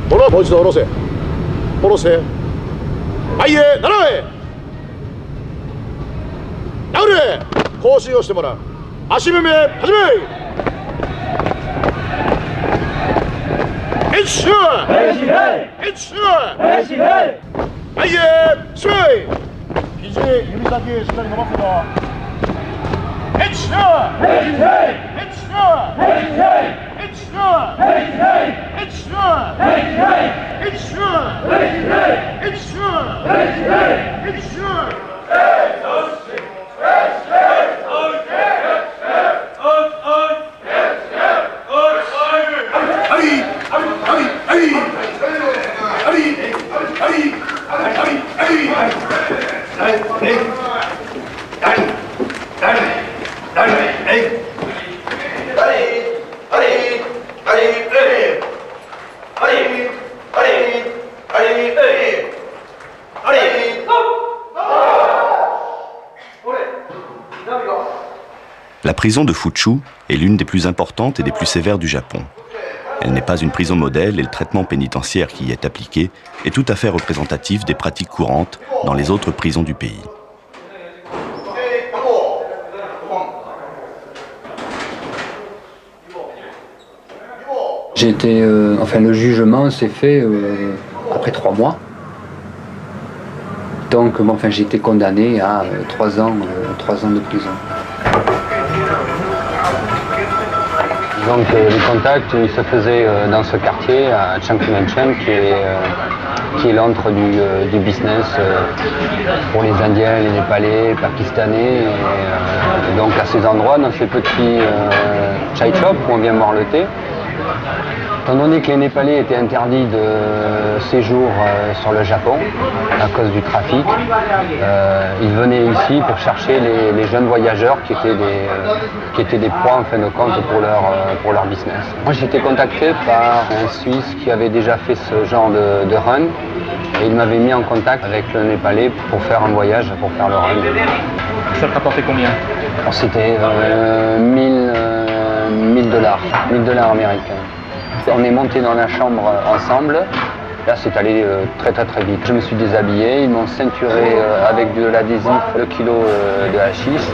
もう一度下ろせ。下ろせ。前へ斜め。殴れ。更新をしてもらう。足踏み始め。一周。一周。前へ注意。肘指先しっかり伸ばすぞ。一周。La prison de Fuchu est l'une des plus importantes et des plus sévères du Japon. Elle n'est pas une prison modèle et le traitement pénitentiaire qui y est appliqué est tout à fait représentatif des pratiques courantes dans les autres prisons du pays. Le jugement s'est fait après 3 mois. Donc j'ai été condamné à 3 ans de prison. Donc les contacts ils se faisaient dans ce quartier à Changchun qui est l'antre du business pour les Indiens, les Népalais, les Pakistanais. Donc à ces endroits, dans ces petits chai shops où on vient boire le thé, étant donné que les Népalais étaient interdits de séjour sur le Japon à cause du trafic, ils venaient ici pour chercher les jeunes voyageurs qui étaient des proies en fin de compte pour leur business. Moi j'ai été contacté par un Suisse qui avait déjà fait ce genre de run et il m'avait mis en contact avec le Népalais pour faire un voyage, pour faire le run. Ça te rapportait combien? C'était $1000 américains. On est monté dans la chambre ensemble. Là, c'est allé très vite. Je me suis déshabillé, ils m'ont ceinturé avec de l'adhésif, le kilo de hashish.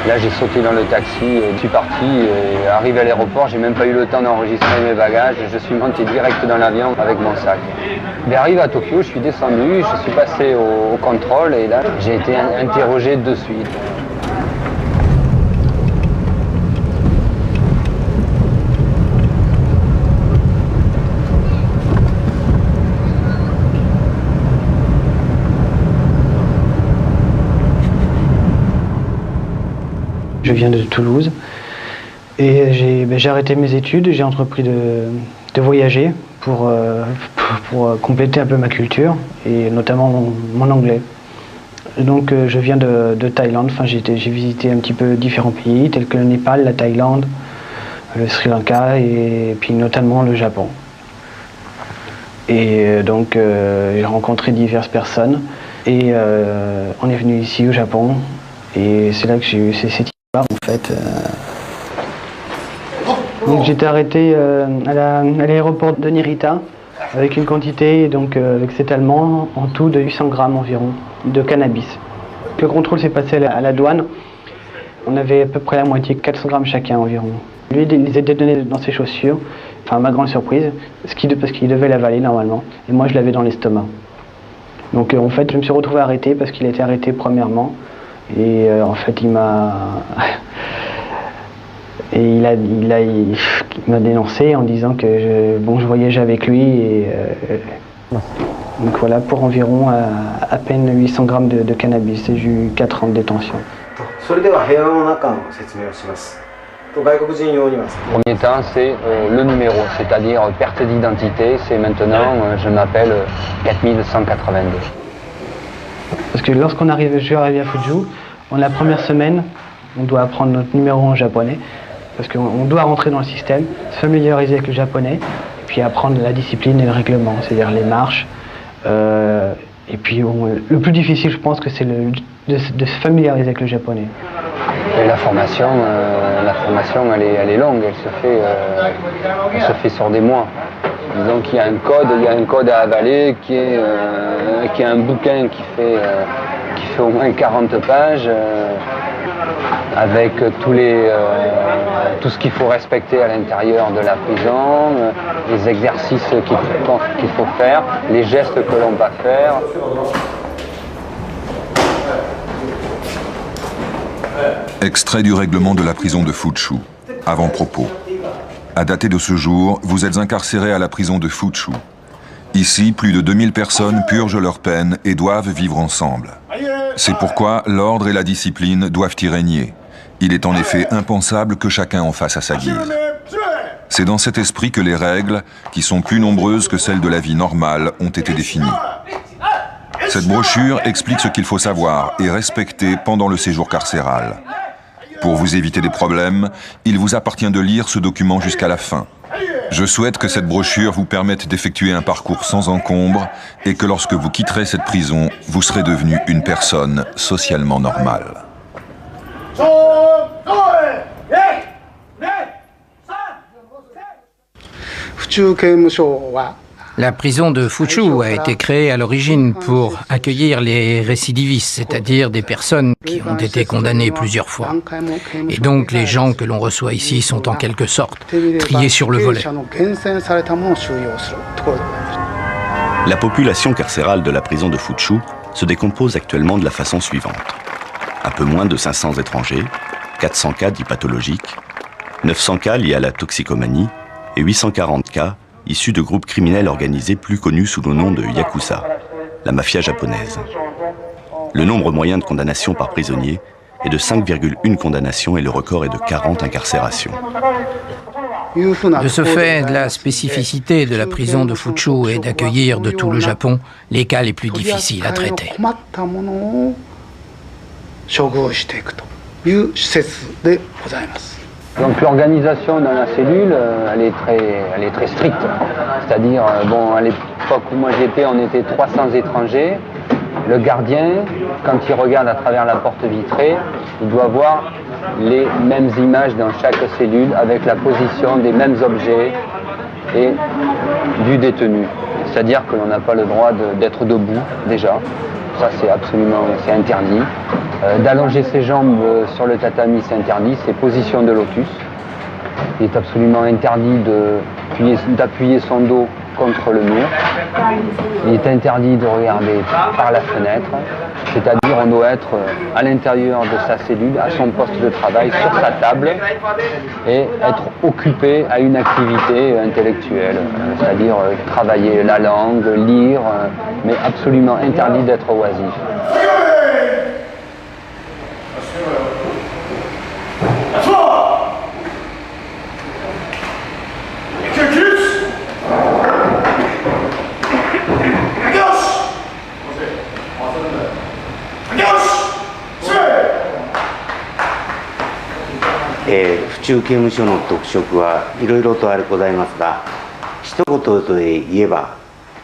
Là, j'ai sauté dans le taxi, je suis parti. Et arrivé à l'aéroport, j'ai même pas eu le temps d'enregistrer mes bagages. Je suis monté direct dans l'avion avec mon sac. Mais arrivé à Tokyo, je suis descendu, je suis passé au contrôle et là, j'ai été interrogé de suite. Je viens de Toulouse et j'ai arrêté mes études, j'ai entrepris de voyager pour compléter un peu ma culture et notamment mon anglais. Donc je viens de Thaïlande, j'ai visité un petit peu différents pays tels que le Népal, la Thaïlande, le Sri Lanka et puis notamment le Japon. Et donc j'ai rencontré diverses personnes et on est venu ici au Japon et c'est là que j'ai eu cette histoire en fait. Donc j'étais arrêté à l'aéroport de Narita avec une quantité, donc avec cet Allemand, en tout de 800 grammes environ de cannabis. Le contrôle s'est passé à la douane. On avait à peu près la moitié, 400 grammes chacun environ. Lui, il les a donnés dans ses chaussures, enfin à ma grande surprise, parce qu'il devait l'avaler normalement, et moi je l'avais dans l'estomac. Donc en fait, je me suis retrouvé arrêté parce qu'il a été arrêté premièrement, et en fait il m'a dénoncé en disant que je voyageais avec lui, et donc voilà, pour environ à peine 800 grammes de cannabis, et j'ai eu 4 ans de détention. Premier temps, c'est le numéro, c'est-à-dire perte d'identité. C'est maintenant, je m'appelle 4182. Parce que lorsqu'on arrive, je suis arrivé à Fuju, la première semaine, on doit apprendre notre numéro en japonais, parce qu'on doit rentrer dans le système, se familiariser avec le japonais, et puis apprendre la discipline et le règlement, c'est-à-dire les marches. Et puis le plus difficile, je pense que c'est de se familiariser avec le japonais. Et la formation, elle est longue, elle se fait sur des mois. Disons qu'il y a un code à avaler qui est un bouquin qui fait au moins 40 pages avec tout ce qu'il faut respecter à l'intérieur de la prison, les exercices qu'il faut faire, les gestes que l'on va faire. Extrait du règlement de la prison de Fuchu. Avant-propos. À dater de ce jour, vous êtes incarcéré à la prison de Fuchu. Ici, plus de 2000 personnes purgent leur peine et doivent vivre ensemble. C'est pourquoi l'ordre et la discipline doivent y régner. Il est en effet impensable que chacun en fasse à sa guise. C'est dans cet esprit que les règles, qui sont plus nombreuses que celles de la vie normale, ont été définies. Cette brochure explique ce qu'il faut savoir et respecter pendant le séjour carcéral. Pour vous éviter des problèmes, il vous appartient de lire ce document jusqu'à la fin. Je souhaite que cette brochure vous permette d'effectuer un parcours sans encombre et que lorsque vous quitterez cette prison, vous serez devenu une personne socialement normale. La prison de Fuchu a été créée à l'origine pour accueillir les récidivistes, c'est-à-dire des personnes qui ont été condamnées plusieurs fois. Et donc les gens que l'on reçoit ici sont en quelque sorte triés sur le volet. La population carcérale de la prison de Fuchu se décompose actuellement de la façon suivante. Un peu moins de 500 étrangers, 400 cas dits pathologiques, 900 cas liés à la toxicomanie et 840 cas issus de groupes criminels organisés plus connus sous le nom de Yakuza, la mafia japonaise. Le nombre moyen de condamnations par prisonnier est de 5,1 condamnations et le record est de 40 incarcérations. De ce fait, la spécificité de la prison de Fuchu est d'accueillir de tout le Japon les cas les plus difficiles à traiter. Donc l'organisation dans la cellule, elle est très stricte. C'est-à-dire, à l'époque où moi j'étais, on était 300 étrangers. Le gardien, quand il regarde à travers la porte vitrée, il doit voir les mêmes images dans chaque cellule avec la position des mêmes objets et du détenu. C'est-à-dire que l'on n'a pas le droit d'être debout déjà. Ça c'est interdit. D'allonger ses jambes sur le tatami, c'est interdit, c'est position de lotus. Il est absolument interdit d'appuyer son dos contre le mur. Il est interdit de regarder par la fenêtre, c'est-à-dire on doit être à l'intérieur de sa cellule, à son poste de travail, sur sa table, et être occupé à une activité intellectuelle, c'est-à-dire travailler la langue, lire, mais absolument interdit d'être oisif.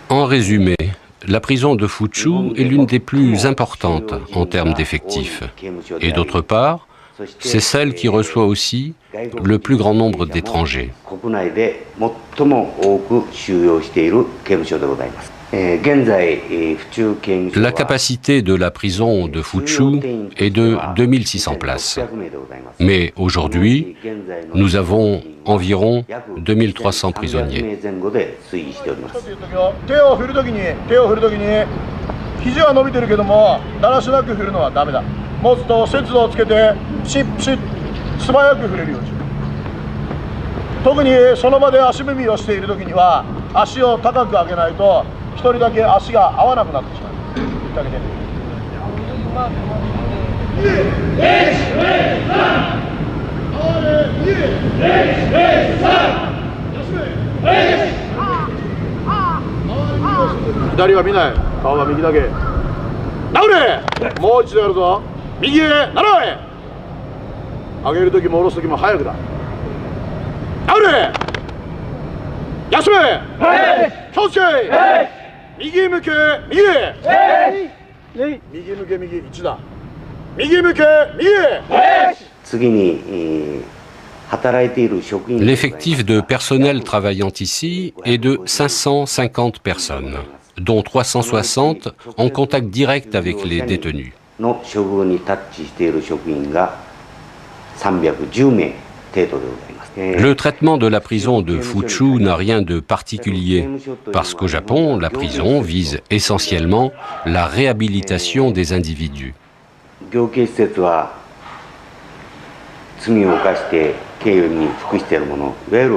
En résumé, la prison de Fuchu est l'une des plus importantes en termes d'effectifs. Et d'autre part, c'est celle qui reçoit aussi le plus grand nombre d'étrangers. La capacité de la prison de Fuchu est de 2600 places. Mais aujourd'hui, nous avons environ 2300 prisonniers. L'effectif de personnel travaillant ici est de 550 personnes, dont 360 en contact direct avec les détenus. Le traitement de la prison de Fuchu n'a rien de particulier, parce qu'au Japon, la prison vise essentiellement la réhabilitation des individus.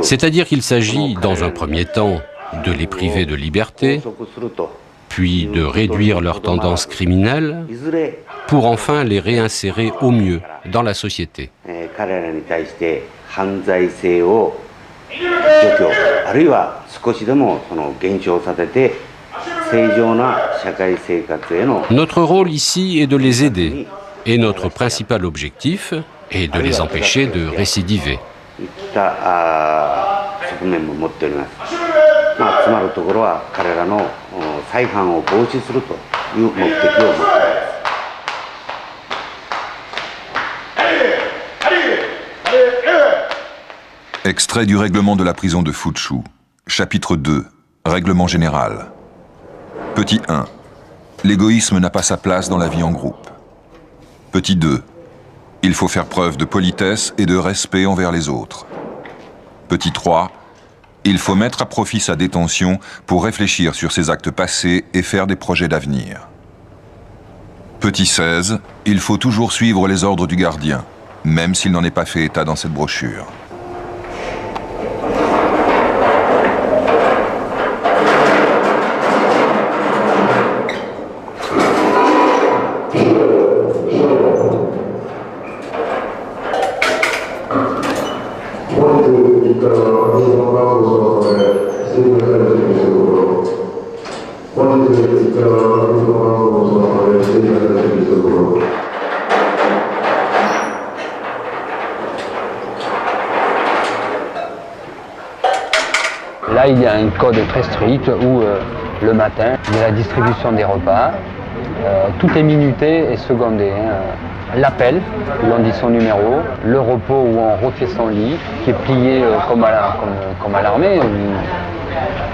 C'est-à-dire qu'il s'agit, dans un premier temps, de les priver de liberté, puis de réduire leurs tendances criminelles, pour enfin les réinsérer au mieux dans la société. Notre rôle ici est de les aider, et notre principal objectif est de les empêcher de récidiver. Extrait du règlement de la prison de Fuchu. Chapitre 2. Règlement général. Petit 1. L'égoïsme n'a pas sa place dans la vie en groupe. Petit 2. Il faut faire preuve de politesse et de respect envers les autres. Petit 3. Il faut mettre à profit sa détention pour réfléchir sur ses actes passés et faire des projets d'avenir. Petit 16. Il faut toujours suivre les ordres du gardien, même s'il n'en est pas fait état dans cette brochure. Là, il y a un code très strict où le matin, il y a la distribution des repas. Tout est minuté et secondé. L'appel, où l'on dit son numéro, le repos où on refait son lit, qui est plié comme à l'armée,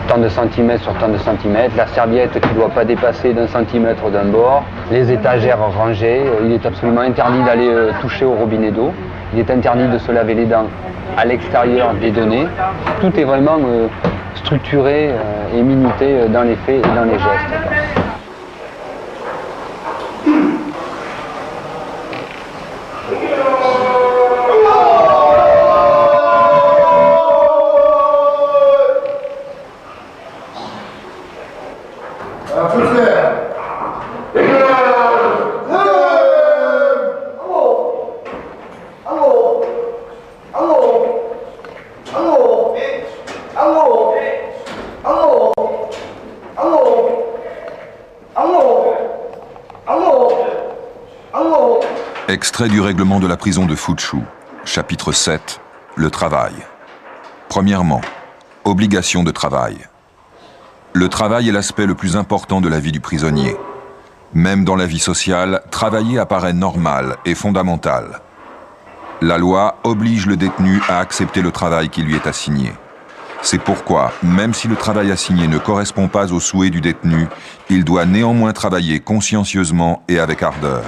tant de centimètres sur tant de centimètres, la serviette qui ne doit pas dépasser d'un centimètre d'un bord, les étagères rangées, il est absolument interdit d'aller toucher au robinet d'eau, il est interdit de se laver les dents à l'extérieur des données. Tout est vraiment structuré et minuté dans les faits et dans les gestes. Extrait du règlement de la prison de Fuchu. Chapitre 7. Le travail. Premièrement, obligation de travail. Le travail est l'aspect le plus important de la vie du prisonnier. Même dans la vie sociale, travailler apparaît normal et fondamental. La loi oblige le détenu à accepter le travail qui lui est assigné. C'est pourquoi, même si le travail assigné ne correspond pas aux souhaits du détenu, il doit néanmoins travailler consciencieusement et avec ardeur.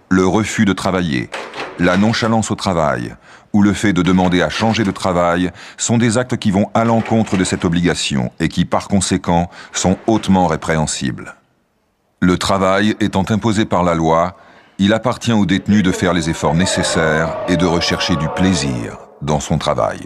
Le refus de travailler, la nonchalance au travail ou le fait de demander à changer de travail sont des actes qui vont à l'encontre de cette obligation et qui, par conséquent, sont hautement répréhensibles. Le travail étant imposé par la loi, il appartient au détenu de faire les efforts nécessaires et de rechercher du plaisir dans son travail.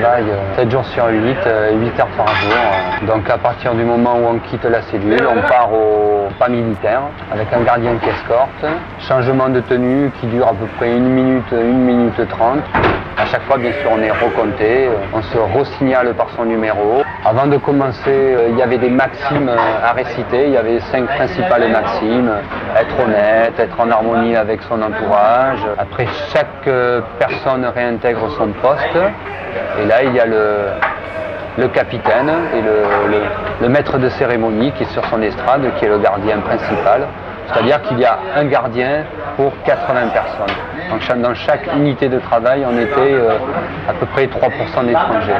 travaille 7 jours sur 8, 8 heures par jour. Donc à partir du moment où on quitte la cellule, on part au pas militaire avec un gardien qui escorte. Changement de tenue qui dure à peu près 1 minute 30. À chaque fois, bien sûr, on est recompté, on se re-signale par son numéro. Avant de commencer, il y avait des maximes à réciter, il y avait 5 principales maximes. Être honnête, être en harmonie avec son entourage. Après, chaque personne réintègre son poste. Et là, il y a le capitaine et le maître de cérémonie qui est sur son estrade, qui est le gardien principal. C'est-à-dire qu'il y a un gardien pour 80 personnes. Donc, dans chaque unité de travail, on était à peu près 3% d'étrangers.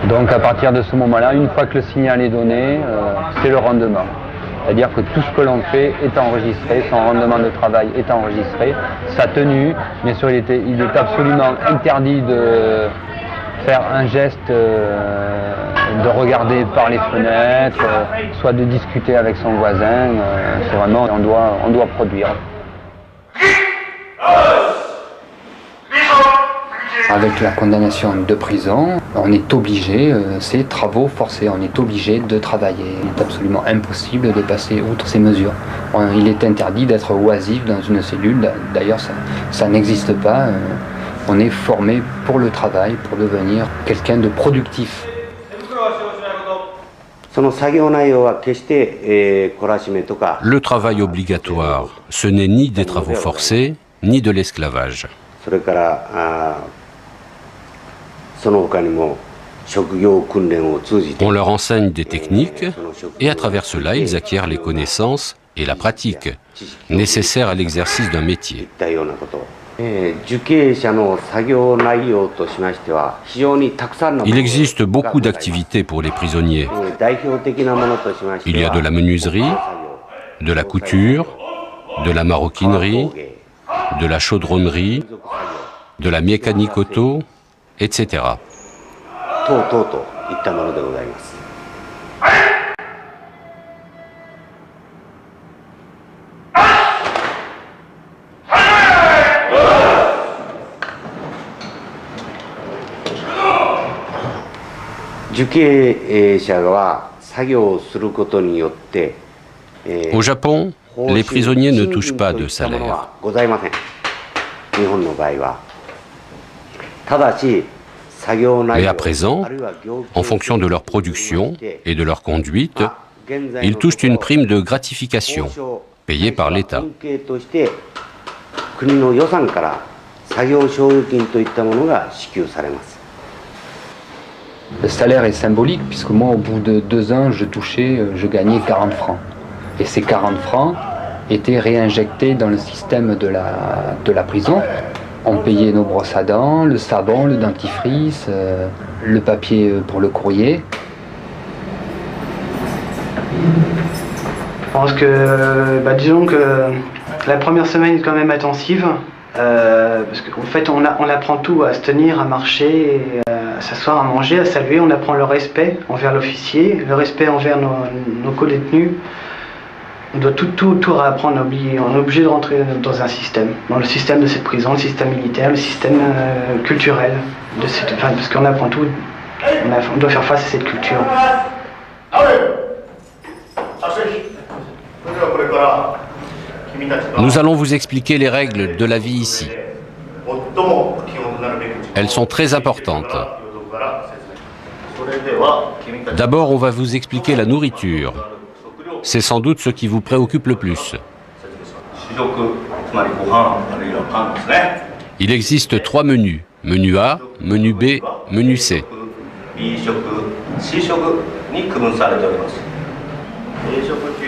Donc à partir de ce moment-là, une fois que le signal est donné, c'est le rendement. C'est-à-dire que tout ce que l'on fait est enregistré, son rendement de travail est enregistré, sa tenue, bien sûr il est absolument interdit de faire un geste, de regarder par les fenêtres, soit de discuter avec son voisin, c'est vraiment, on doit produire. Avec la condamnation de prison, on est obligé, c'est travaux forcés, on est obligé de travailler. Il est absolument impossible de passer outre ces mesures. Il est interdit d'être oisif dans une cellule, d'ailleurs ça n'existe pas. On est formé pour le travail, pour devenir quelqu'un de productif. Le travail obligatoire, ce n'est ni des travaux forcés, ni de l'esclavage. On leur enseigne des techniques et à travers cela, ils acquièrent les connaissances et la pratique nécessaires à l'exercice d'un métier. Il existe beaucoup d'activités pour les prisonniers. Il y a de la menuiserie, de la couture, de la maroquinerie, de la chaudronnerie, de la mécanique auto, etc. Au Japon, les prisonniers ne touchent pas de salaire. Mais à présent, en fonction de leur production et de leur conduite, ils touchent une prime de gratification payée par l'État. Le salaire est symbolique puisque moi, au bout de 2 ans, je gagnais 40 francs. Et ces 40 francs étaient réinjectés dans le système de la prison. On payait nos brosses à dents, le savon, le dentifrice, le papier pour le courrier. Je pense que, disons que la première semaine est quand même intensive, parce qu'en fait on apprend tout, à se tenir, à marcher, à s'asseoir, à manger, à saluer. On apprend le respect envers l'officier, le respect envers nos co-détenus. On doit tout réapprendre, on est obligé de rentrer dans un système, dans le système de cette prison, le système militaire, le système culturel, parce qu'on apprend tout On doit faire face à cette culture. Nous allons vous expliquer les règles de la vie ici. Elles sont très importantes. D'abord, on va vous expliquer la nourriture. C'est sans doute ce qui vous préoccupe le plus. Il existe 3 menus. Menu A, menu B, menu C.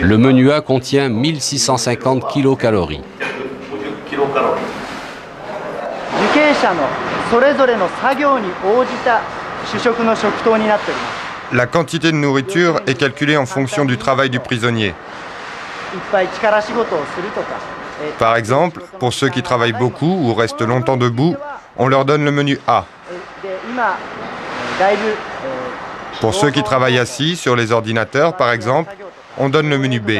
Le menu A contient 1650 kilocalories. La quantité de nourriture est calculée en fonction du travail du prisonnier. Par exemple, pour ceux qui travaillent beaucoup ou restent longtemps debout, on leur donne le menu A. Pour ceux qui travaillent assis sur les ordinateurs, par exemple, on donne le menu B.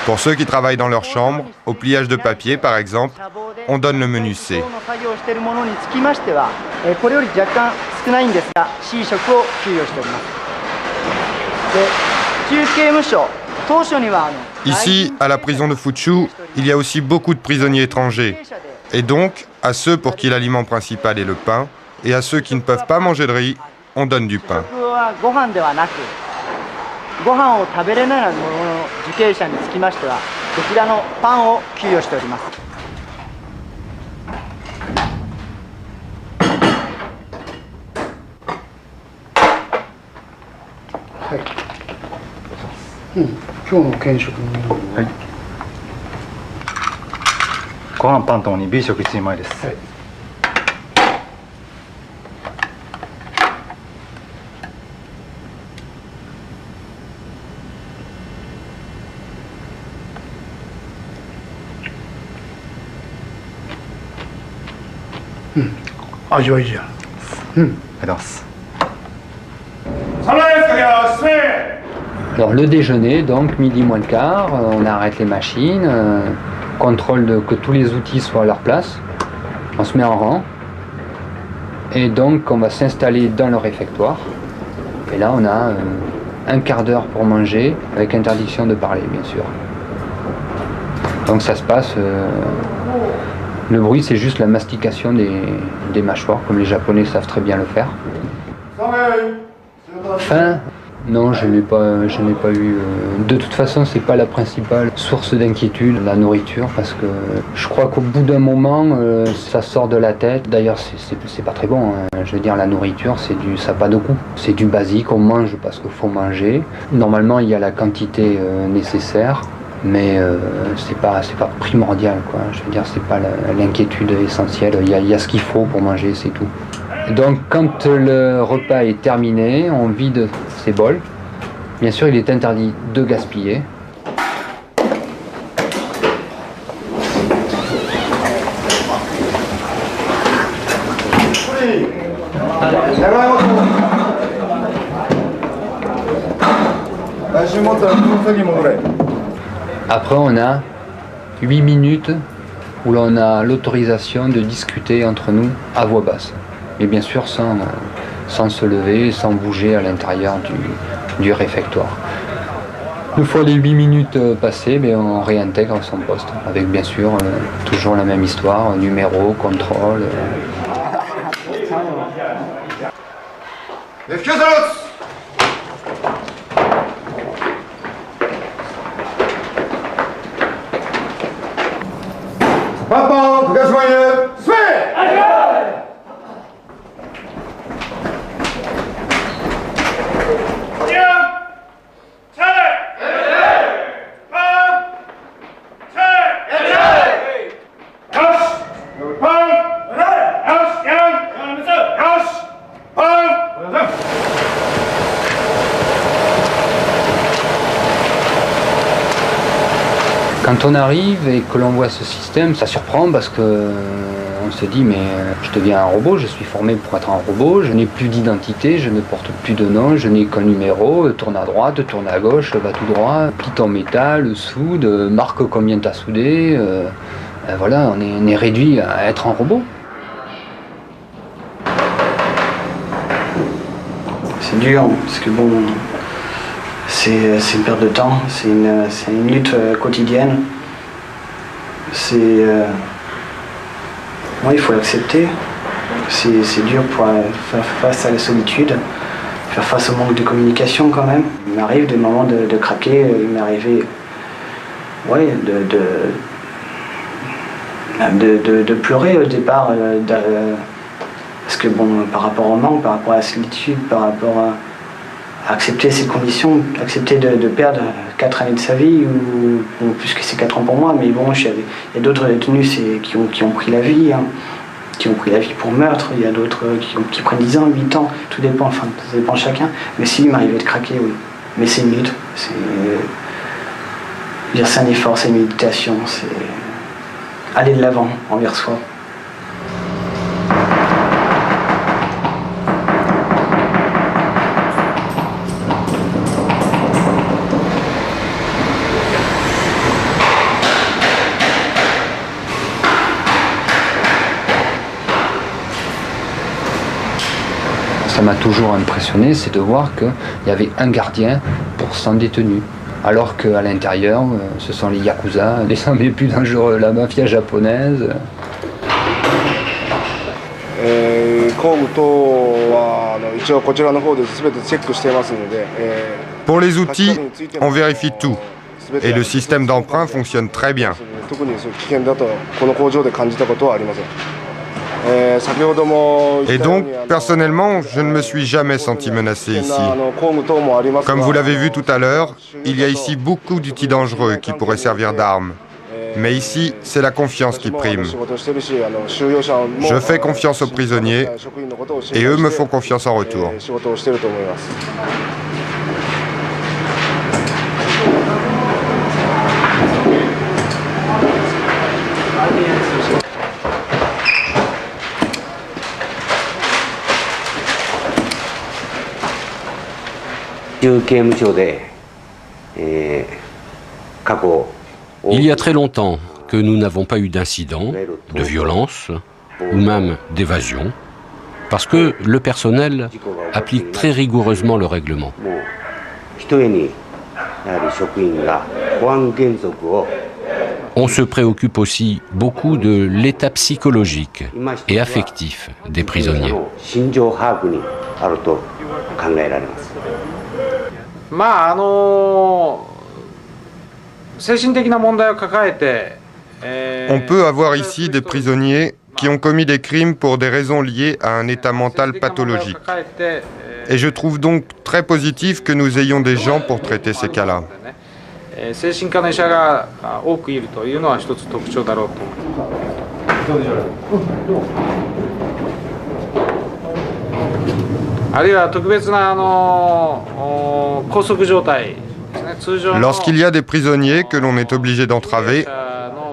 Pour ceux qui travaillent dans leur chambre, au pliage de papier, par exemple, on donne le menu C. Ici, à la prison de Fuchu, il y a aussi beaucoup de prisonniers étrangers. Et donc, à ceux pour qui l'aliment principal est le pain, et à ceux qui ne peuvent pas manger de riz, on donne du pain. Alors le déjeuner, donc midi moins le quart, on arrête les machines, contrôle que tous les outils soient à leur place, on se met en rang, et donc on va s'installer dans le réfectoire. Et là on a un quart d'heure pour manger, avec interdiction de parler bien sûr. Donc ça se passe, le bruit c'est juste la mastication des mâchoires, comme les Japonais savent très bien le faire. Faim? Non, je n'ai pas eu. De toute façon, c'est pas la principale source d'inquiétude, la nourriture, parce que je crois qu'au bout d'un moment, ça sort de la tête. D'ailleurs, c'est pas très bon. Hein. Je veux dire, la nourriture, ça n'a pas de goût. C'est du basique, on mange parce qu'il faut manger. Normalement, il y a la quantité nécessaire, mais c'est pas primordial, quoi. Je veux dire, c'est pas l'inquiétude essentielle. Il y a ce qu'il faut pour manger, c'est tout. Donc quand le repas est terminé, on vide ses bols. Bien sûr, il est interdit de gaspiller. Après, on a 8 minutes où l'on a l'autorisation de discuter entre nous à voix basse. Mais bien sûr sans se lever, sans bouger à l'intérieur du réfectoire. Une fois les 8 minutes passées, on réintègre son poste, avec bien sûr toujours la même histoire, numéro, contrôle. Quand on arrive et que l'on voit ce système, ça surprend parce que on se dit mais je deviens un robot, je suis formé pour être un robot, je n'ai plus d'identité, je ne porte plus de nom, je n'ai qu'un numéro, tourne à droite, tourne à gauche, va tout droit, plie en métal, soude, marque combien tu as soudé, voilà, on est réduit à être un robot. c'est dur, parce que bon, c'est une perte de temps, c'est une lutte quotidienne. Il faut l'accepter. C'est dur pour faire face à la solitude, faire face au manque de communication quand même. Il m'arrive des moments de craquer, il m'est arrivé de pleurer au départ, parce que bon, par rapport au manque, par rapport à la solitude, par rapport à accepter ces conditions, accepter de perdre 4 années de sa vie, ou plus que c'est 4 ans pour moi, mais bon, il y a d'autres détenus qui ont pris la vie, hein, qui ont pris la vie pour meurtre, il y a d'autres qui prennent 10 ans, 8 ans, tout dépend, enfin, ça dépend de chacun, mais si, il m'arrivait de craquer, oui. Mais c'est une lutte, c'est un effort, c'est une méditation, c'est aller de l'avant envers soi. Ça m'a toujours impressionné, c'est de voir qu'il y avait un gardien pour 100 détenus. Alors qu'à l'intérieur, ce sont les Yakuza, les 100 les plus dangereux, la mafia japonaise. Pour les outils, on vérifie tout. Et le système d'emprunt fonctionne très bien. Et donc, personnellement, je ne me suis jamais senti menacé ici. Comme vous l'avez vu tout à l'heure, il y a ici beaucoup d'outils dangereux qui pourraient servir d'armes. Mais ici, c'est la confiance qui prime. Je fais confiance aux prisonniers et eux me font confiance en retour. Il y a très longtemps que nous n'avons pas eu d'incident, de violence ou même d'évasion, parce que le personnel applique très rigoureusement le règlement. On se préoccupe aussi beaucoup de l'état psychologique et affectif des prisonniers. On peut avoir ici des prisonniers qui ont commis des crimes pour des raisons liées à un état mental pathologique. Et je trouve donc très positif que nous ayons des gens pour traiter ces cas-là. Lorsqu'il y a des prisonniers que l'on est obligé d'entraver,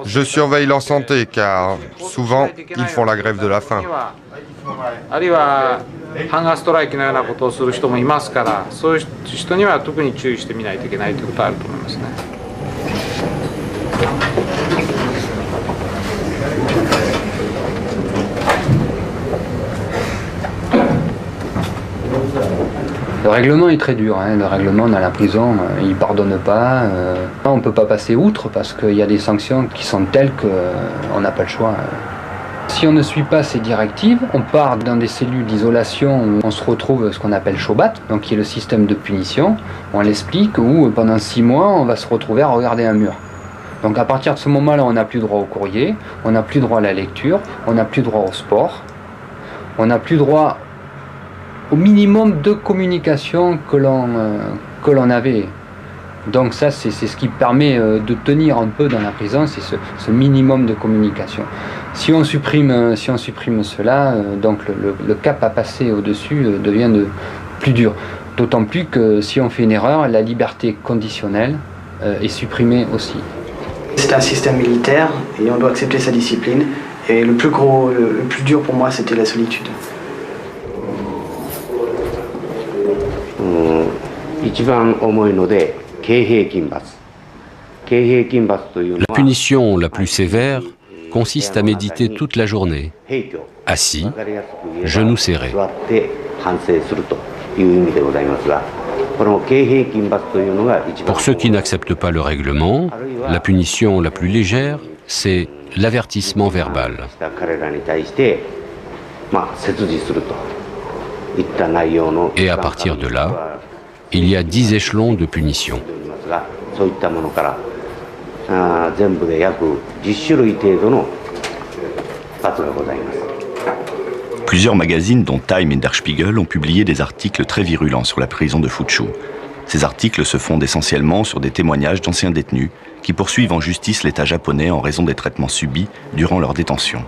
je surveille leur santé car souvent ils font la grève de la faim. Le règlement est très dur, hein. Le règlement dans la prison, il ne pardonne pas. On ne peut pas passer outre parce qu'il y a des sanctions qui sont telles qu'on n'a pas le choix. Si on ne suit pas ces directives, on part dans des cellules d'isolation où on se retrouve ce qu'on appelle Shobat, donc qui est le système de punition. On l'explique où pendant 6 mois, on va se retrouver à regarder un mur. Donc à partir de ce moment-là, on n'a plus droit au courrier, on n'a plus droit à la lecture, on n'a plus droit au sport, on n'a plus droit au minimum de communication que l'on avait. Donc ça, c'est ce qui permet de tenir un peu dans la prison, c'est ce minimum de communication. Si on supprime cela, donc le cap à passer au-dessus devient plus dur. D'autant plus que si on fait une erreur, la liberté conditionnelle est supprimée aussi. C'est un système militaire et on doit accepter sa discipline. Et le plus dur pour moi, c'était la solitude. La punition la plus sévère consiste à méditer toute la journée, assis, genoux serrés. Pour ceux qui n'acceptent pas le règlement, la punition la plus légère, c'est l'avertissement verbal. Et à partir de là, il y a 10 échelons de punition. Plusieurs magazines, dont Time et Der Spiegel, ont publié des articles très virulents sur la prison de Fuchu. Ces articles se fondent essentiellement sur des témoignages d'anciens détenus qui poursuivent en justice l'État japonais en raison des traitements subis durant leur détention.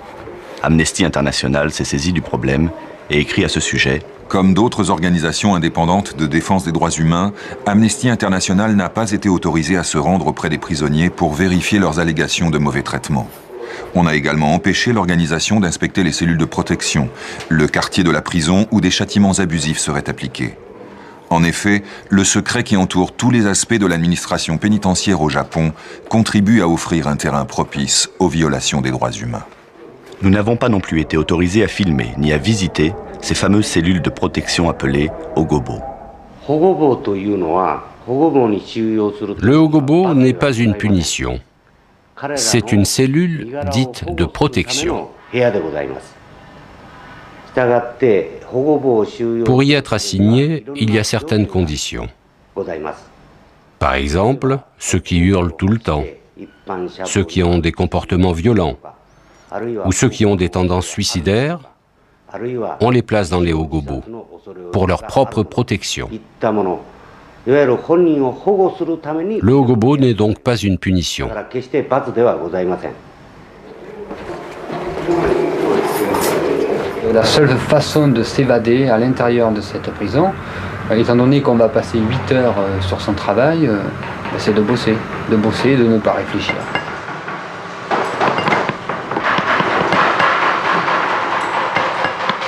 Amnesty International s'est saisi du problème et écrit à ce sujet: Comme d'autres organisations indépendantes de défense des droits humains, Amnesty International n'a pas été autorisé à se rendre auprès des prisonniers pour vérifier leurs allégations de mauvais traitement. On a également empêché l'organisation d'inspecter les cellules de protection, le quartier de la prison où des châtiments abusifs seraient appliqués. En effet, le secret qui entoure tous les aspects de l'administration pénitentiaire au Japon contribue à offrir un terrain propice aux violations des droits humains. Nous n'avons pas non plus été autorisés à filmer ni à visiter ces fameuses cellules de protection appelées Ogobo. Le Ogobo n'est pas une punition. C'est une cellule dite de protection. Pour y être assigné, il y a certaines conditions. Par exemple, ceux qui hurlent tout le temps, ceux qui ont des comportements violents, ou ceux qui ont des tendances suicidaires, on les place dans les Ogobo, pour leur propre protection. Le Ogobo n'est donc pas une punition. La seule façon de s'évader à l'intérieur de cette prison, étant donné qu'on va passer 8 heures sur son travail, c'est de bosser, de ne pas réfléchir.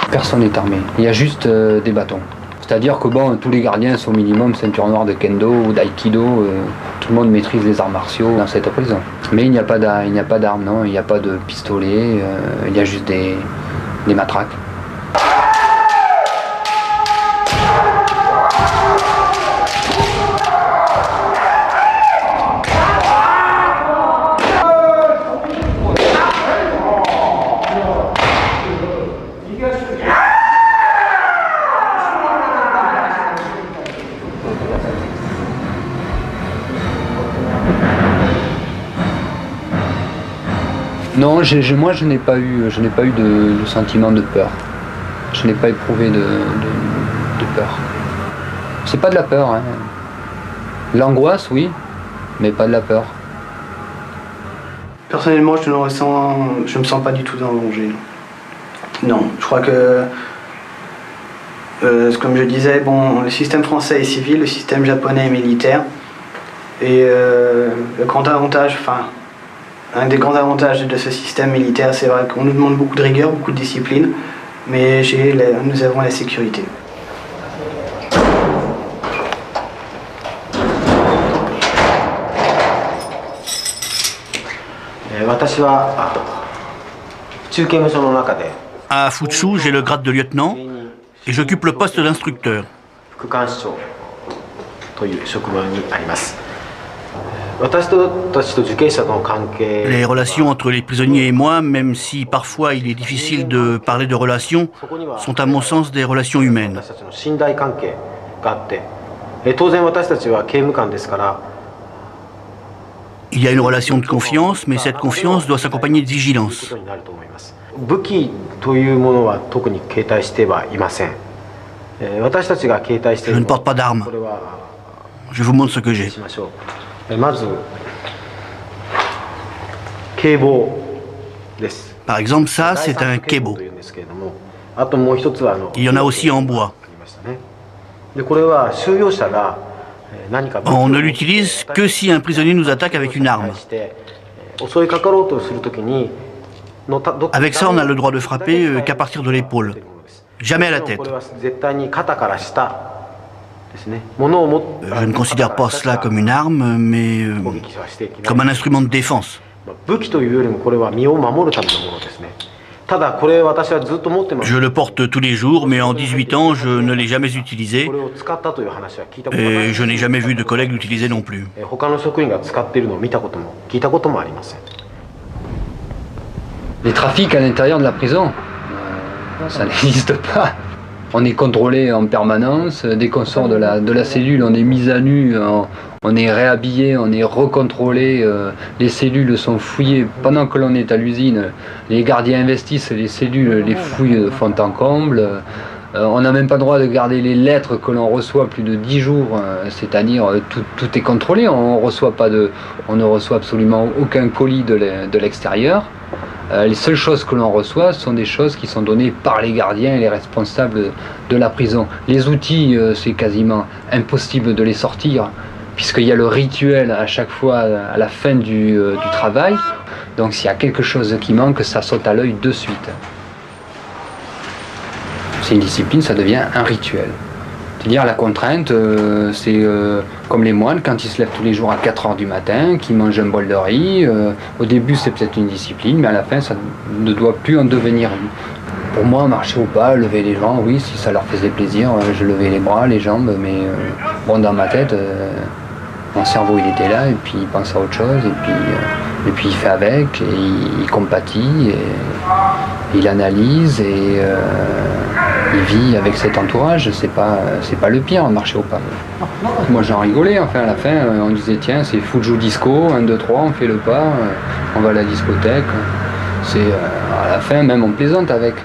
Personne n'est armé, il y a juste des bâtons. C'est-à-dire que bon, tous les gardiens sont au minimum ceinture noire de kendo ou d'aïkido, tout le monde maîtrise les arts martiaux dans cette prison. Mais il n'y a pas d'armes, non, il n'y a pas de pistolet, il y a juste des matraques. Non, moi je n'ai pas eu de sentiment de peur. Je n'ai pas éprouvé de peur. C'est pas de la peur, hein. L'angoisse, oui, mais pas de la peur. Personnellement, je me sens pas du tout dans le danger. Non, je crois que, comme je disais, bon, le système français est civil, le système japonais est militaire. Et le grand avantage, un des grands avantages de ce système militaire, c'est vrai qu'on nous demande beaucoup de rigueur, beaucoup de discipline, mais nous avons la sécurité. À Fuchu, j'ai le grade de lieutenant et j'occupe le poste d'instructeur. Les relations entre les prisonniers et moi, même si parfois il est difficile de parler de relations, sont à mon sens des relations humaines. Il y a une relation de confiance, mais cette confiance doit s'accompagner de vigilance. Je ne porte pas d'armes. Je vous montre ce que j'ai. Par exemple, ça, c'est un kebo. Il y en a aussi en bois. On ne l'utilise que si un prisonnier nous attaque avec une arme. Avec ça, on a le droit de frapper qu'à partir de l'épaule, jamais à la tête. Je ne considère pas cela comme une arme, mais comme un instrument de défense. Je le porte tous les jours, mais en 18 ans, je ne l'ai jamais utilisé. Et je n'ai jamais vu de collègues l'utiliser non plus. Les trafics à l'intérieur de la prison, ça n'existe pas. On est contrôlé en permanence. Dès qu'on sort de la cellule, on est mis à nu, on est réhabillé, on est recontrôlé. Les cellules sont fouillées pendant que l'on est à l'usine. Les gardiens investissent les cellules, les fouilles de fond en comble. On n'a même pas le droit de garder les lettres que l'on reçoit plus de 10 jours, c'est-à-dire tout est contrôlé. On ne reçoit absolument aucun colis de l'extérieur. Les seules choses que l'on reçoit sont des choses qui sont données par les gardiens et les responsables de la prison. Les outils, c'est quasiment impossible de les sortir, puisqu'il y a le rituel à chaque fois à la fin du travail. Donc s'il y a quelque chose qui manque, ça saute à l'œil de suite. C'est une discipline, ça devient un rituel. C'est-à-dire la contrainte, c'est comme les moines quand ils se lèvent tous les jours à 4 h du matin, qui mangent un bol de riz. Au début c'est peut-être une discipline, mais à la fin ça ne doit plus en devenir une. Pour moi, marcher ou pas, lever les jambes, oui, si ça leur faisait plaisir, je levais les bras, les jambes, mais bon, dans ma tête, mon cerveau il était là, et puis il pense à autre chose, et puis il fait avec, et il compatit, et il analyse, et il vit avec cet entourage. C'est pas le pire, marcher au pas. Moi j'en rigolais, enfin à la fin on disait tiens, c'est Fuju Disco, 1, 2, 3, on fait le pas, on va à la discothèque. À la fin même on plaisante avec.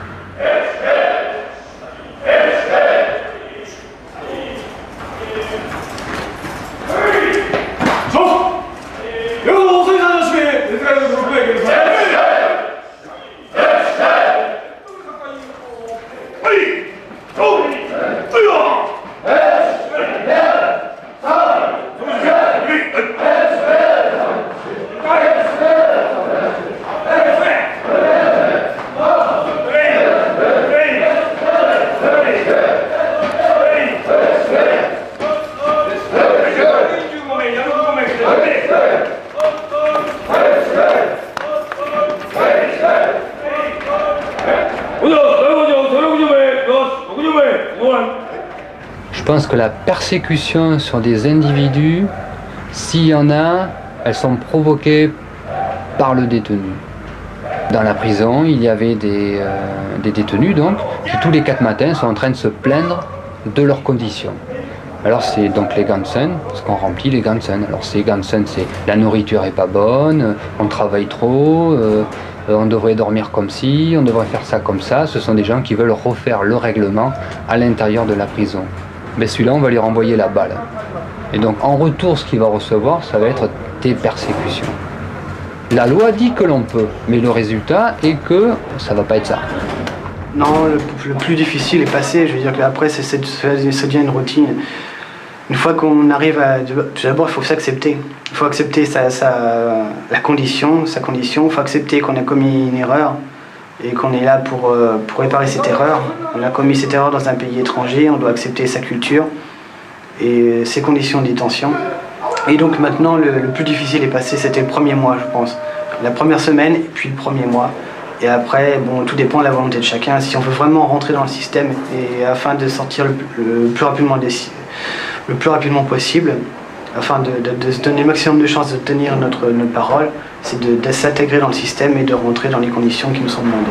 Je pense que la persécution sur des individus, s'il y en a, elles sont provoquées par le détenu. Dans la prison, il y avait des détenus donc, qui tous les 4 matins sont en train de se plaindre de leurs conditions. Alors c'est donc les Gansen, parce qu'on remplit les Gansen. Alors ces Gansen, c'est la nourriture est pas bonne, on travaille trop, on devrait dormir comme ci, on devrait faire ça comme ça. Ce sont des gens qui veulent refaire le règlement à l'intérieur de la prison. Mais celui-là, on va lui renvoyer la balle. Et donc en retour, ce qu'il va recevoir, ça va être des persécutions. La loi dit que l'on peut, mais le résultat est que ça va pas être ça. Non, le plus difficile est passé. Je veux dire qu'après, ça devient une routine. Une fois qu'on arrive à... Tout d'abord, il faut s'accepter. Il faut accepter sa condition. Il faut accepter qu'on a commis une erreur et qu'on est là pour réparer cette erreur. On a commis cette erreur dans un pays étranger, on doit accepter sa culture et ses conditions de détention. Et donc maintenant, le plus difficile est passé, c'était le premier mois, je pense. La première semaine, et puis le premier mois. Et après, bon, tout dépend de la volonté de chacun. Si on veut vraiment rentrer dans le système et afin de sortir le plus rapidement possible, afin de se donner le maximum de chances de tenir notre parole, c'est de s'intégrer dans le système et de rentrer dans les conditions qui nous sont demandées.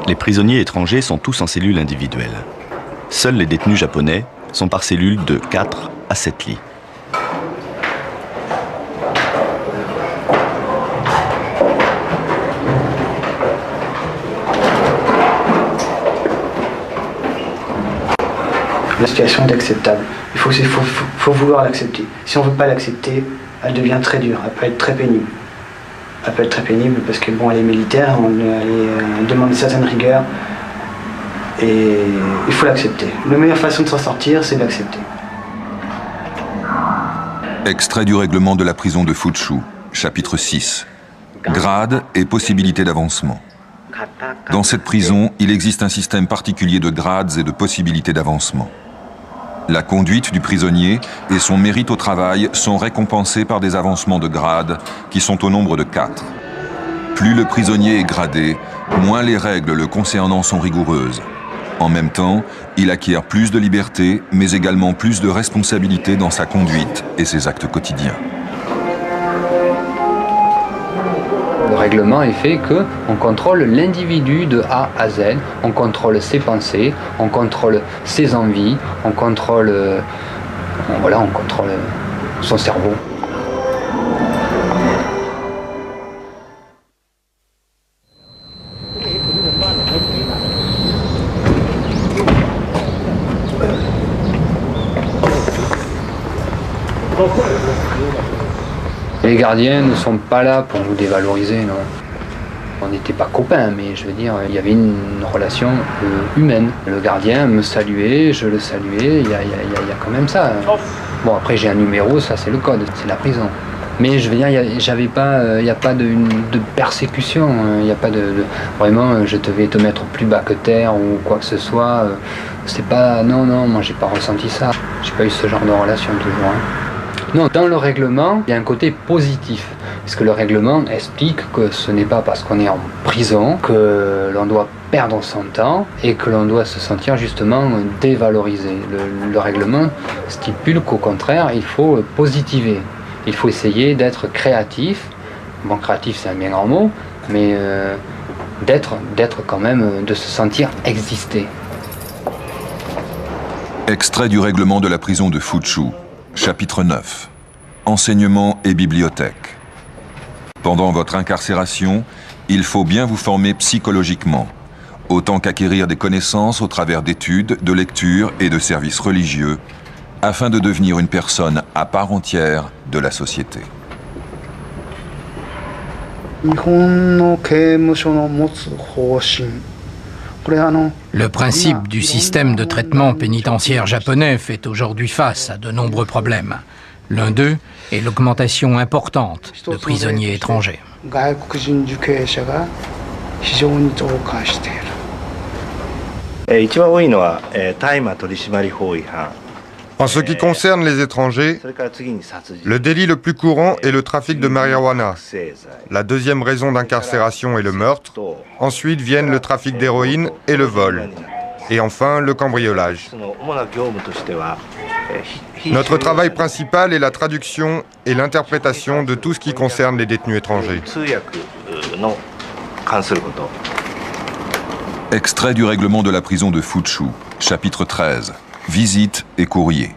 Les prisonniers étrangers sont tous en cellules individuelles. Seuls les détenus japonais sont par cellules de 4 à 7 lits. La situation est acceptable. Il faut vouloir l'accepter. Si on ne veut pas l'accepter, elle devient très dure, elle peut être très pénible. Elle peut être très pénible parce que bon, elle est militaire, elle demande une certaine rigueur et il faut l'accepter. La meilleure façon de s'en sortir, c'est d'accepter. Extrait du règlement de la prison de Fuchu, chapitre 6. Grade et possibilité d'avancement. Dans cette prison, il existe un système particulier de grades et de possibilités d'avancement. La conduite du prisonnier et son mérite au travail sont récompensés par des avancements de grade qui sont au nombre de 4. Plus le prisonnier est gradé, moins les règles le concernant sont rigoureuses. En même temps, il acquiert plus de liberté, mais également plus de responsabilité dans sa conduite et ses actes quotidiens. Le règlement est fait qu'on contrôle l'individu de A à Z, on contrôle ses pensées, on contrôle ses envies, on contrôle, on contrôle son cerveau. Les gardiens ne sont pas là pour nous dévaloriser, non. On n'était pas copains, mais je veux dire, il y avait une relation humaine. Le gardien me saluait, je le saluais, il y a quand même ça. Bon, après j'ai un numéro, ça c'est le code, c'est la prison. Mais je veux dire, il n'y a pas de persécution, il n'y a pas vraiment, je vais te mettre plus bas que terre ou quoi que ce soit. C'est pas, non, moi j'ai pas ressenti ça. J'ai pas eu ce genre de relation toujours. Non, dans le règlement, il y a un côté positif. Parce que le règlement explique que ce n'est pas parce qu'on est en prison que l'on doit perdre son temps et que l'on doit se sentir justement dévalorisé. Le règlement stipule qu'au contraire, il faut positiver. Il faut essayer d'être créatif. Bon, créatif c'est un bien grand mot, mais d'être quand même, de se sentir exister. Extrait du règlement de la prison de Fuchu, chapitre 9. Enseignement et bibliothèque. Pendant votre incarcération, il faut bien vous former psychologiquement, autant qu'acquérir des connaissances au travers d'études, de lectures et de services religieux, afin de devenir une personne à part entière de la société. Le principe du système de traitement pénitentiaire japonais fait aujourd'hui face à de nombreux problèmes. L'un d'eux est l'augmentation importante de prisonniers étrangers. En ce qui concerne les étrangers, le délit le plus courant est le trafic de marijuana. La deuxième raison d'incarcération est le meurtre. Ensuite viennent le trafic d'héroïne et le vol. Et enfin, le cambriolage. Notre travail principal est la traduction et l'interprétation de tout ce qui concerne les détenus étrangers. Extrait du règlement de la prison de Fuchu, chapitre 13. Visite et courrier.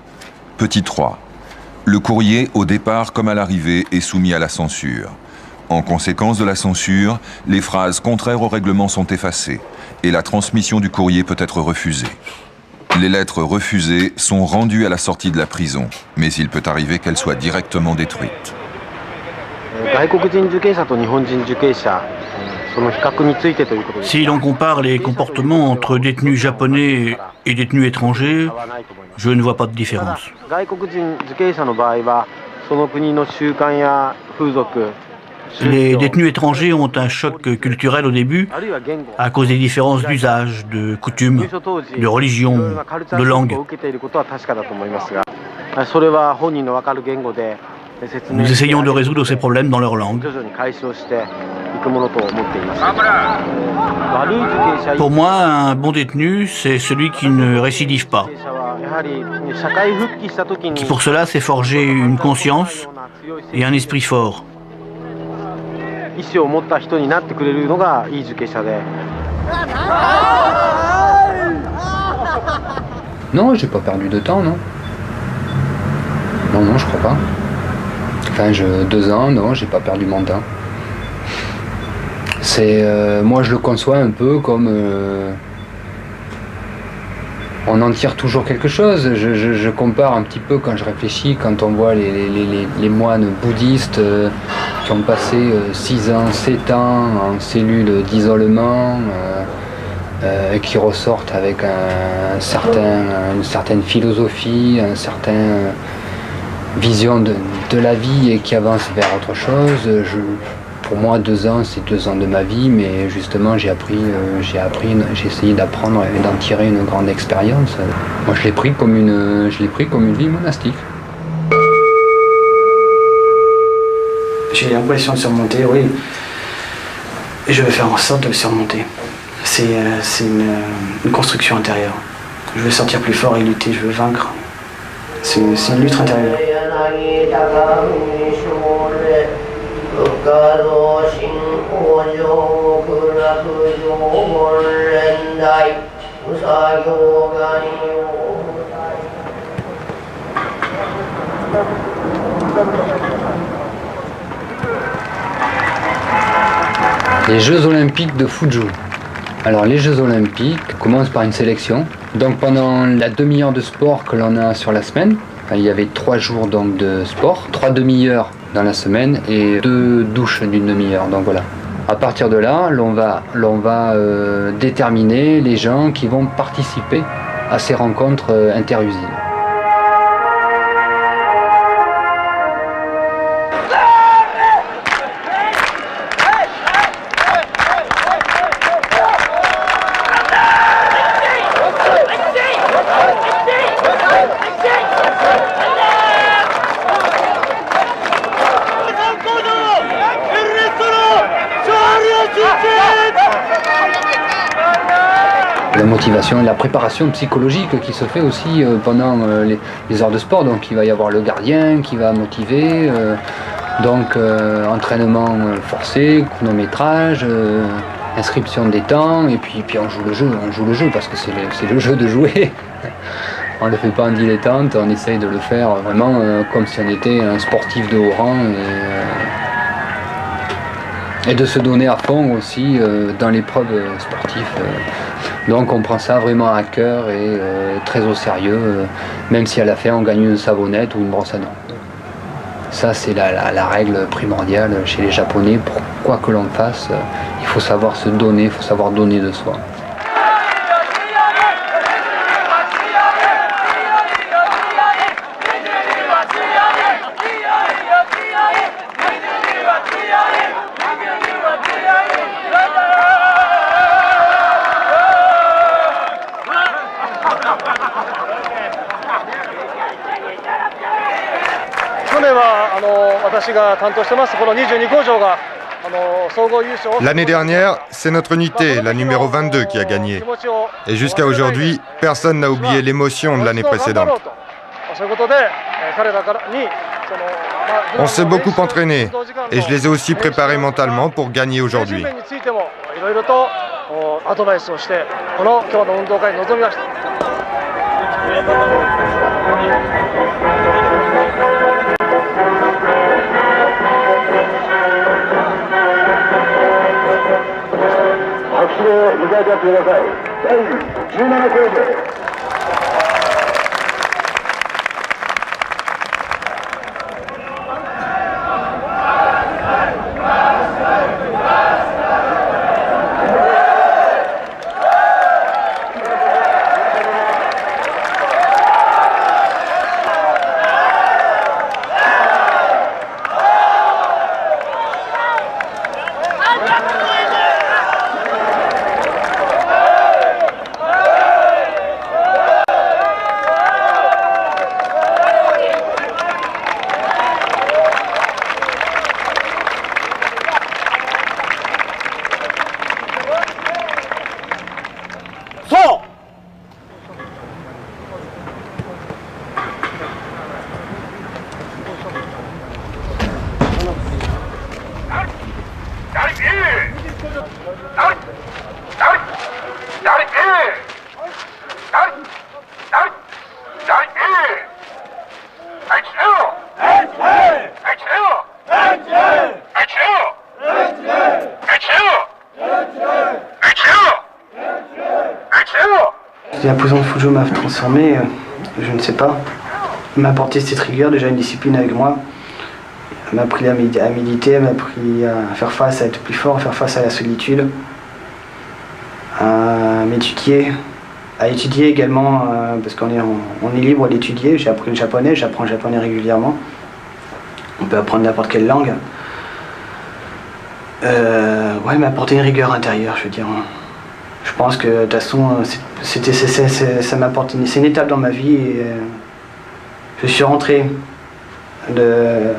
Petit 3. Le courrier, au départ comme à l'arrivée, est soumis à la censure. En conséquence de la censure, les phrases contraires au règlement sont effacées et la transmission du courrier peut être refusée. Les lettres refusées sont rendues à la sortie de la prison, mais il peut arriver qu'elles soient directement détruites. Si l'on compare les comportements entre détenus japonais et détenus étrangers, je ne vois pas de différence. Les détenus étrangers ont un choc culturel au début à cause des différences d'usage, de coutumes, de religion, de langue. Nous essayons de résoudre ces problèmes dans leur langue. Pour moi, un bon détenu, c'est celui qui ne récidive pas, qui pour cela s'est forgé une conscience et un esprit fort. Non, j'ai pas perdu de temps, non. Non, je crois pas. Enfin, 2 ans, non, j'ai pas perdu mon temps. Moi, je le conçois un peu comme on en tire toujours quelque chose. Je compare un petit peu quand je réfléchis, quand on voit les moines bouddhistes qui ont passé 6 ans, 7 ans en cellule d'isolement et qui ressortent avec une certaine philosophie, une certaine vision de la vie et qui avancent vers autre chose. Pour moi, 2 ans, c'est 2 ans de ma vie, mais justement, j'ai essayé d'apprendre et d'en tirer une grande expérience. Moi, je l'ai pris comme une vie monastique. J'ai l'impression de surmonter, oui. Et je vais faire en sorte de le surmonter. C'est une construction intérieure. Je veux sortir plus fort et lutter, je veux vaincre. C'est une lutte intérieure. Les Jeux Olympiques de Fuzhou. Alors les Jeux Olympiques commencent par une sélection. Donc pendant la demi-heure de sport que l'on a sur la semaine, il y avait 3 jours donc de sport, 3 demi-heures dans la semaine et 2 douches d'une demi-heure. Donc voilà. À partir de là, l'on va déterminer les gens qui vont participer à ces rencontres interusines. La motivation et la préparation psychologique qui se fait aussi pendant les heures de sport. Donc il va y avoir le gardien qui va motiver, entraînement forcé, chronométrage, inscription des temps, et puis on joue le jeu parce que c'est le jeu de jouer. On ne le fait pas en dilettante, on essaye de le faire vraiment comme si on était un sportif de haut rang et de se donner à fond aussi dans l'épreuve sportive. Donc on prend ça vraiment à cœur et très au sérieux, même si à la fin on gagne une savonnette ou une brosse à dents. Ça c'est la règle primordiale chez les Japonais. Pour quoi que l'on fasse, il faut savoir se donner, il faut savoir donner de soi. L'année dernière, c'est notre unité, la numéro 22, qui a gagné. Et jusqu'à aujourd'hui, personne n'a oublié l'émotion de l'année précédente. On s'est beaucoup entraîné et je les ai aussi préparés mentalement pour gagner aujourd'hui. La prison de Fuzhou m'a transformé, je ne sais pas. Elle m'a apporté cette rigueur, déjà une discipline avec moi. Elle m'a appris à méditer, elle m'a appris à faire face, à être plus fort, à faire face à la solitude, à m'étudier, à étudier également, parce qu'on est libre d'étudier. J'ai appris le japonais, j'apprends le japonais régulièrement. On peut apprendre n'importe quelle langue. Ouais, elle m'a apporté une rigueur intérieure, je veux dire. Je pense que de toute façon, ça m'a apporté, c'est une étape dans ma vie et je suis rentré, je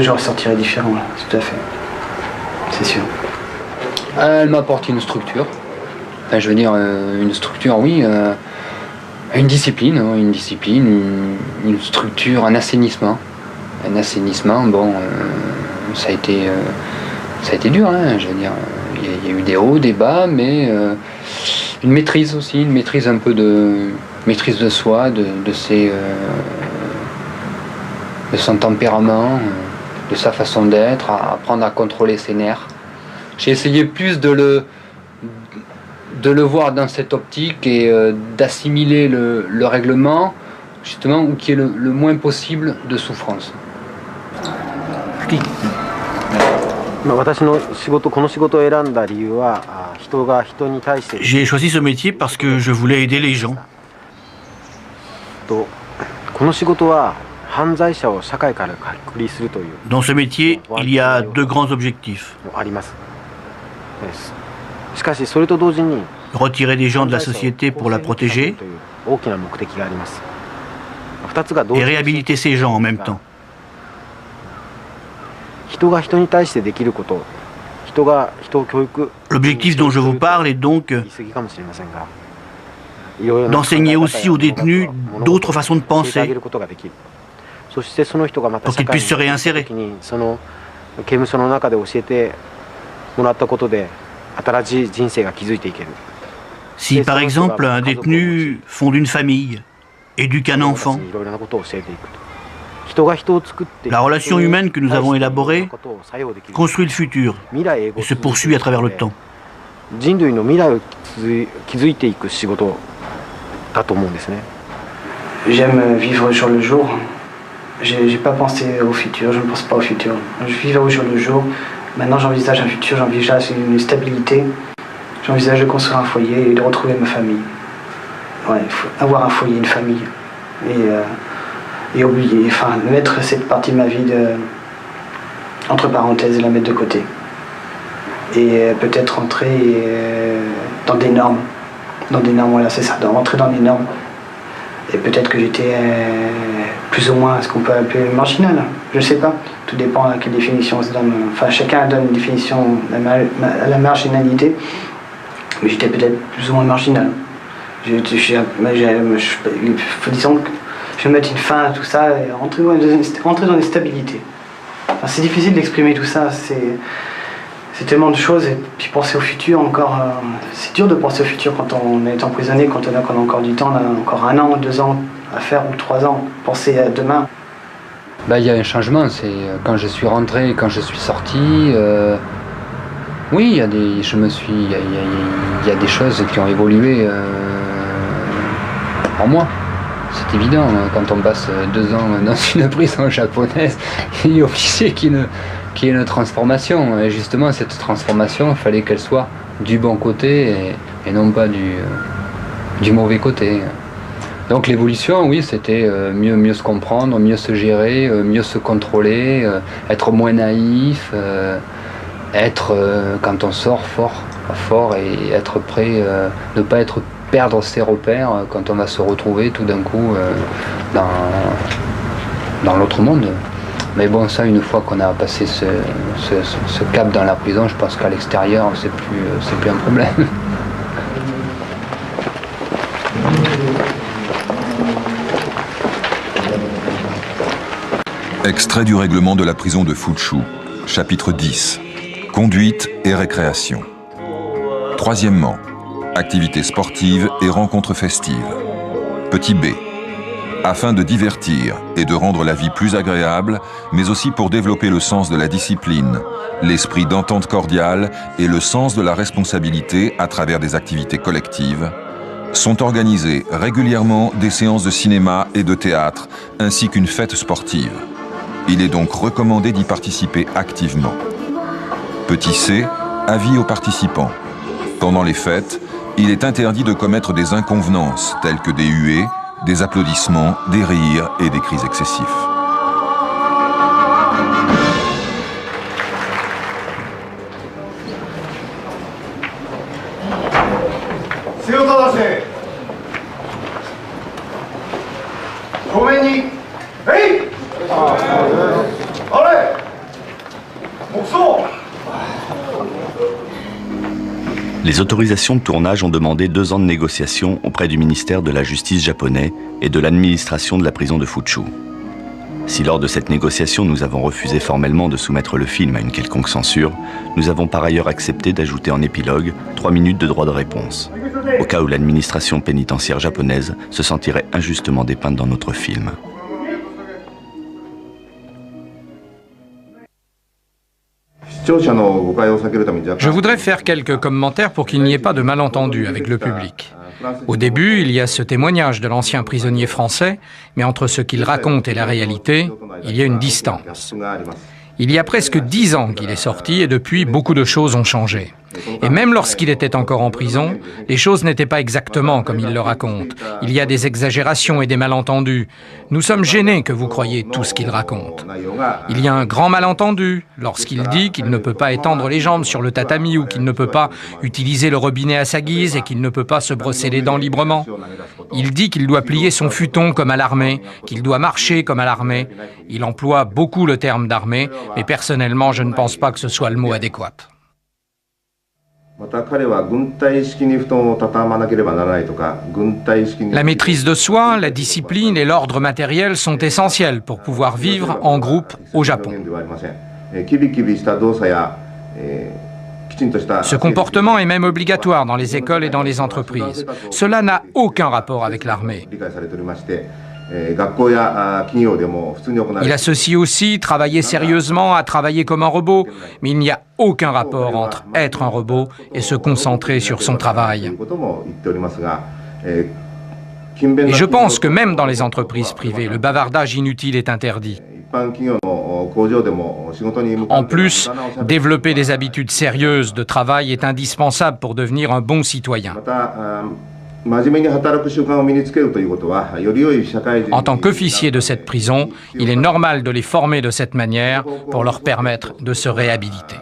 ressortirai différent, tout à fait. c'est sûr. Elle m'apporte une structure. Enfin, je veux dire, une structure, oui. Une discipline, une structure, un assainissement. Un assainissement, bon, ça a été dur, hein, je veux dire. Il y a eu des hauts, des bas, mais une maîtrise aussi, une maîtrise un peu de maîtrise de soi, de son tempérament, de sa façon d'être, à apprendre à contrôler ses nerfs. J'ai essayé plus de le voir dans cette optique et d'assimiler le règlement, justement, où qu'il y ait le moins possible de souffrance. J'ai choisi ce métier parce que je voulais aider les gens. Dans ce métier, il y a deux grands objectifs. Retirer des gens de la société pour la protéger et réhabiliter ces gens en même temps. L'objectif dont je vous parle est donc d'enseigner aussi aux détenus d'autres façons de penser pour qu'ils puissent se réinsérer. Si par exemple un détenu fonde une famille, éduque un enfant, la relation humaine que nous avons élaborée construit le futur et se poursuit à travers le temps. J'aime vivre au jour le jour. J'ai pas pensé au futur, je ne pense pas au futur. Je vis au jour le jour. Maintenant j'envisage un futur, j'envisage une stabilité. J'envisage de construire un foyer et de retrouver ma famille. Ouais, il faut avoir un foyer, une famille. Et oublier, enfin mettre cette partie de ma vie entre parenthèses et la mettre de côté. Et peut-être rentrer dans des normes. Voilà, c'est ça, rentrer dans des normes. Et peut-être que j'étais plus ou moins ce qu'on peut appeler marginal, je sais pas. Tout dépend à quelle définition on se donne. Enfin, chacun donne une définition à la marginalité. Mais j'étais peut-être plus ou moins marginal. Disons que je vais mettre une fin à tout ça et rentrer dans des stabilités. Enfin, c'est difficile d'exprimer tout ça, c'est tellement de choses, et puis penser au futur encore, c'est dur de penser au futur quand on est emprisonné, quand on a encore du temps, on a encore 1 an, 2 ans à faire, ou 3 ans, penser à demain. Il y a un changement, c'est quand je suis rentré, quand je suis sorti, oui, il y a des choses qui ont évolué en moi. C'est évident, quand on passe 2 ans dans une prison japonaise, il est obligé qu'il y ait une transformation. Et justement, cette transformation, il fallait qu'elle soit du bon côté et non pas du mauvais côté. Donc l'évolution, oui, c'était mieux se comprendre, mieux se gérer, mieux se contrôler, être moins naïf, être, quand on sort, fort et être prêt, ne pas perdre ses repères quand on va se retrouver tout d'un coup dans l'autre monde. Mais bon, ça, une fois qu'on a passé ce cap dans la prison, je pense qu'à l'extérieur, c'est plus un problème. Extrait du règlement de la prison de Fuchu, chapitre 10. Conduite et récréation. Troisièmement, activités sportives et rencontres festives. Petit b. Afin de divertir et de rendre la vie plus agréable, mais aussi pour développer le sens de la discipline, l'esprit d'entente cordiale et le sens de la responsabilité à travers des activités collectives, sont organisées régulièrement des séances de cinéma et de théâtre, ainsi qu'une fête sportive. Il est donc recommandé d'y participer activement. Petit c. Avis aux participants. Pendant les fêtes, il est interdit de commettre des inconvenances telles que des huées, des applaudissements, des rires et des cris excessifs. Les autorisations de tournage ont demandé 2 ans de négociations auprès du ministère de la Justice japonais et de l'administration de la prison de Fuchu. Si lors de cette négociation nous avons refusé formellement de soumettre le film à une quelconque censure, nous avons par ailleurs accepté d'ajouter en épilogue 3 minutes de droit de réponse, au cas où l'administration pénitentiaire japonaise se sentirait injustement dépeinte dans notre film. Je voudrais faire quelques commentaires pour qu'il n'y ait pas de malentendu avec le public. Au début, il y a ce témoignage de l'ancien prisonnier français, mais entre ce qu'il raconte et la réalité, il y a une distance. Il y a presque 10 ans qu'il est sorti et depuis, beaucoup de choses ont changé. Et même lorsqu'il était encore en prison, les choses n'étaient pas exactement comme il le raconte. Il y a des exagérations et des malentendus. Nous sommes gênés que vous croyiez tout ce qu'il raconte. Il y a un grand malentendu lorsqu'il dit qu'il ne peut pas étendre les jambes sur le tatami ou qu'il ne peut pas utiliser le robinet à sa guise et qu'il ne peut pas se brosser les dents librement. Il dit qu'il doit plier son futon comme à l'armée, qu'il doit marcher comme à l'armée. Il emploie beaucoup le terme d'armée, mais personnellement, je ne pense pas que ce soit le mot adéquat. La maîtrise de soi, la discipline et l'ordre matériel sont essentiels pour pouvoir vivre en groupe au Japon. Ce comportement est même obligatoire dans les écoles et dans les entreprises. Cela n'a aucun rapport avec l'armée. Il associe aussi travailler sérieusement à travailler comme un robot, mais il n'y a aucun rapport entre être un robot et se concentrer sur son travail. Et je pense que même dans les entreprises privées, le bavardage inutile est interdit. En plus, développer des habitudes sérieuses de travail est indispensable pour devenir un bon citoyen. En tant qu'officier de cette prison, il est normal de les former de cette manière pour leur permettre de se réhabiliter.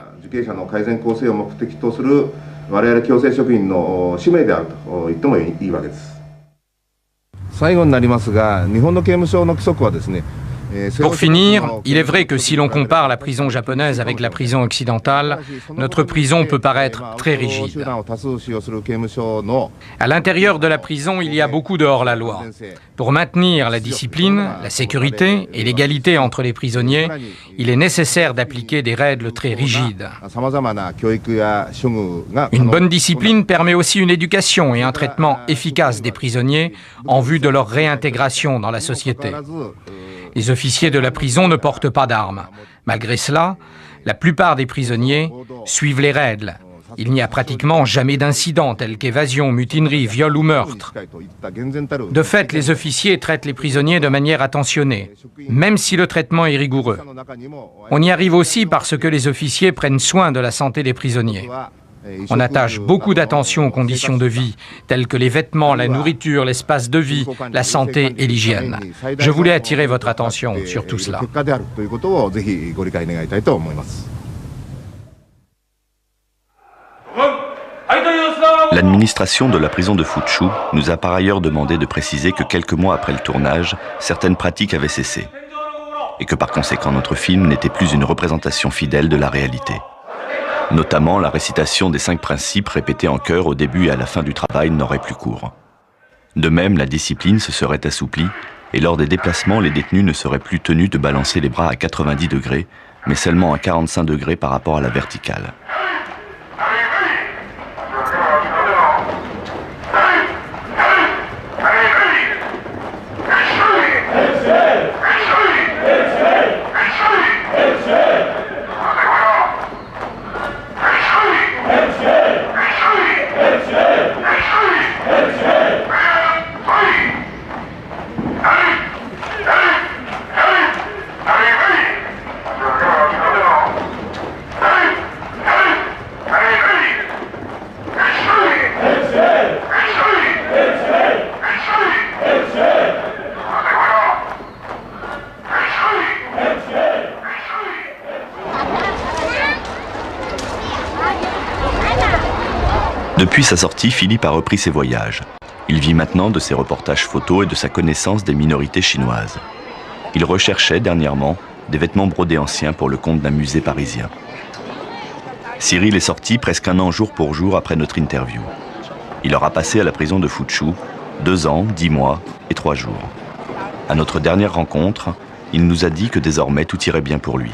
Pour finir, il est vrai que si l'on compare la prison japonaise avec la prison occidentale, notre prison peut paraître très rigide. À l'intérieur de la prison, il y a beaucoup de hors-la-loi. Pour maintenir la discipline, la sécurité et l'égalité entre les prisonniers, il est nécessaire d'appliquer des règles très rigides. Une bonne discipline permet aussi une éducation et un traitement efficace des prisonniers en vue de leur réintégration dans la société. Les officiers de la prison ne portent pas d'armes. Malgré cela, la plupart des prisonniers suivent les règles. Il n'y a pratiquement jamais d'incidents tels qu'évasion, mutinerie, viol ou meurtre. De fait, les officiers traitent les prisonniers de manière attentionnée, même si le traitement est rigoureux. On y arrive aussi parce que les officiers prennent soin de la santé des prisonniers. On attache beaucoup d'attention aux conditions de vie, telles que les vêtements, la nourriture, l'espace de vie, la santé et l'hygiène. Je voulais attirer votre attention sur tout cela. L'administration de la prison de Fuchu nous a par ailleurs demandé de préciser que quelques mois après le tournage, certaines pratiques avaient cessé, et que par conséquent notre film n'était plus une représentation fidèle de la réalité. Notamment, la récitation des 5 principes répétés en chœur au début et à la fin du travail n'aurait plus cours. De même, la discipline se serait assouplie et lors des déplacements, les détenus ne seraient plus tenus de balancer les bras à 90 degrés, mais seulement à 45 degrés par rapport à la verticale. Depuis sa sortie, Philippe a repris ses voyages. Il vit maintenant de ses reportages photos et de sa connaissance des minorités chinoises. Il recherchait dernièrement des vêtements brodés anciens pour le compte d'un musée parisien. Cyril est sorti presque 1 an jour pour jour après notre interview. Il aura passé à la prison de Fuchu 2 ans, 10 mois et 3 jours. À notre dernière rencontre, il nous a dit que désormais tout irait bien pour lui.